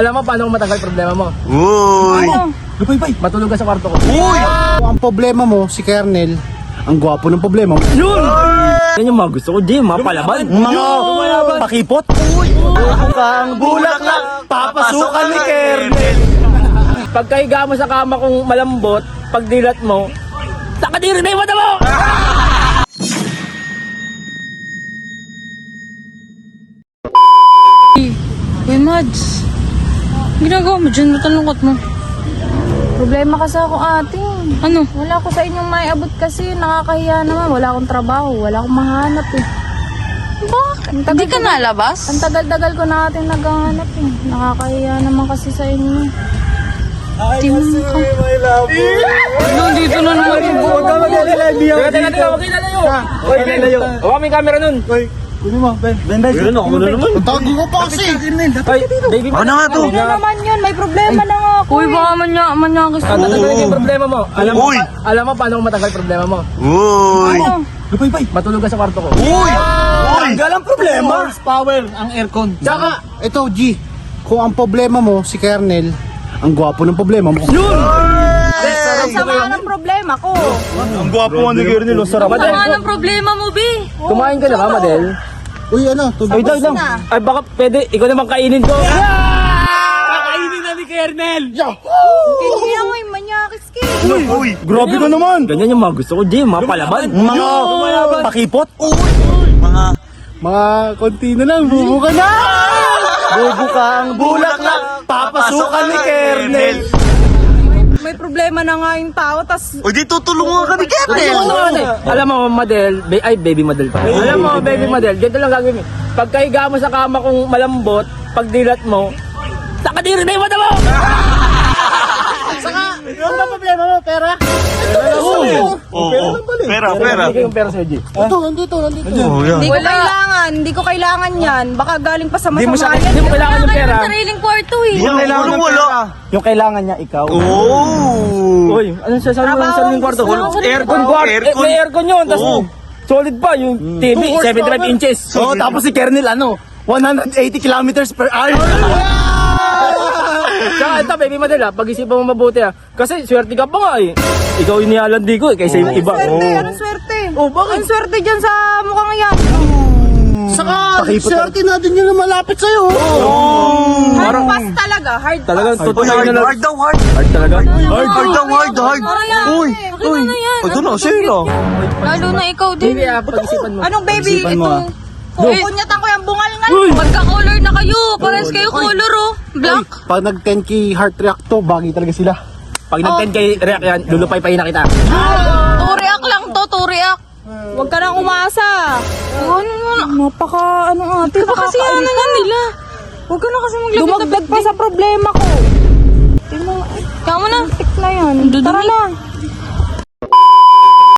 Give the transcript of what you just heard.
Alam mo paano kung matanggal problema mo? Uy! Matulog ka sa kwarto ko. Uy! Ang problema mo, si Kernel, ang gwapo ng problema mo. Yun! Yan yung mga gusto ko, Jim. Mga palaban. Mga pakipot. Kang bulaklak, papasukan ni Kernel. Pagkahiga mo sa kama kong malambot, pag dilat mo, nakadiri na yung mata mo! Uy, Mads. Ginagawa mo dyan? Matalungkot mo. Problema kasi ako, ate. Ano? Wala ko sa inyong maiabot kasi nakakahiya naman. Wala akong trabaho. Wala akong mahanap eh. Bakit? Ang Hindi tagal ka ko- nalabas? Ang tagal-tagal ko natin naghahanap eh. Nakakahiya naman kasi sa inyo. Tingnan ka. Nandito na naman yung buwan. Teka, huwag kayo lalayo. Uy, Ben, huwag may camera nun. Kunin mo, Ben. Meron ako na naman. Tago ko pa kasi. Ay, baby, Ano nga to? Ano naman yun? May problema na nga ako Uy, baka manyakis ko. tatanggalin yung problema mo. Uy! Alam mo paano kung matanggal problema mo? Uy! Matulog ka sa kwarto ko. Uy! Uy! Ang problema. Power ang aircon. Tsaka, ito G, kung ang problema mo, si Kernel, ang gwapo ng problema mo. Ang sama ng problema ko. Ang gwapo nga ni Kernel, sarap. Madel, Ano ang problema mo, B? kumain ka na ba, Madel? Uy, ano? Ay, dog lang. Ay, baka pwede, ikaw naman kainin ko. Kakainin na ni Kernel! Hindi ako yung manyakis ka eh. Uy! Grabe ka naman. Ganyan yung mga gusto ko, Jim. Mga palaban. Mga pakipot. Mga... Mga konti na lang, bubo ka na. Bubo kang bulaklak, papasukan ni Kernel. May problema na nga yung tao, tas Uy, di tutulungan ka ni Kernel! Alam mo, Madel, ay, baby Madel pa. Alam mo, baby Madel, ganito lang gagawin. Pagkahiga mo sa kama kong malambot, pag dilat mo, nakadiri na yung mata mo! Ano ba problema mo? Pera? Oo. Pera. Hindi yung pera sa'yo, G. Ito, nandito. Oo, yan. hindi ko kailangan yan. Baka galing pa sa Hindi mo masama yan. hindi mo kailangan ng pera. Sariling kwarto eh. Wala. Yung kailangan niya, ikaw. Oh! Uy, anong sasabi mo sa saling kwarto? Aircon Aircon. may aircon yun, tapos Oo. solid pa yung TV, 75 inches. Oo, tapos si Kernel, 180 kilometers per hour. Tsaka ito, baby Madel pag-isipan mo mabuti kasi swerte ka pa nga eh. Ikaw yung nilalandi ko kaysa yung iba. Anong swerte? Oh, bakit? Anong swerte dyan sa mukhang yan? Saka, swerte na din yung malapit sa'yo. Hard pass talaga. Hard Talagang pass. totoo Hard, na lang. hard daw, hard. Hard talaga. Hard. Uy! Akin na yan. Ito na, sa'yo na. Lalo na ikaw din. Baby, pag-isipan mo. Anong baby? Pag-isipan mo, Ito. Kukunyatan ko yung bungal nga. Magka-color na kayo. Parehas kayo color oh. Black. Pag nag 10k heart react to, bagay talaga sila. Pag nag-10 kay react yan, lulupay-pay na kita. Turiak lang to, turiak. Huwag ka nang umasa. Ano mo na? Napaka, ate. Baka kasi ano na nila. Huwag ka na kasi maglagay Dumagdag pa sa problema ko. Kama na. Tik na yan. Dudumi. Tara na.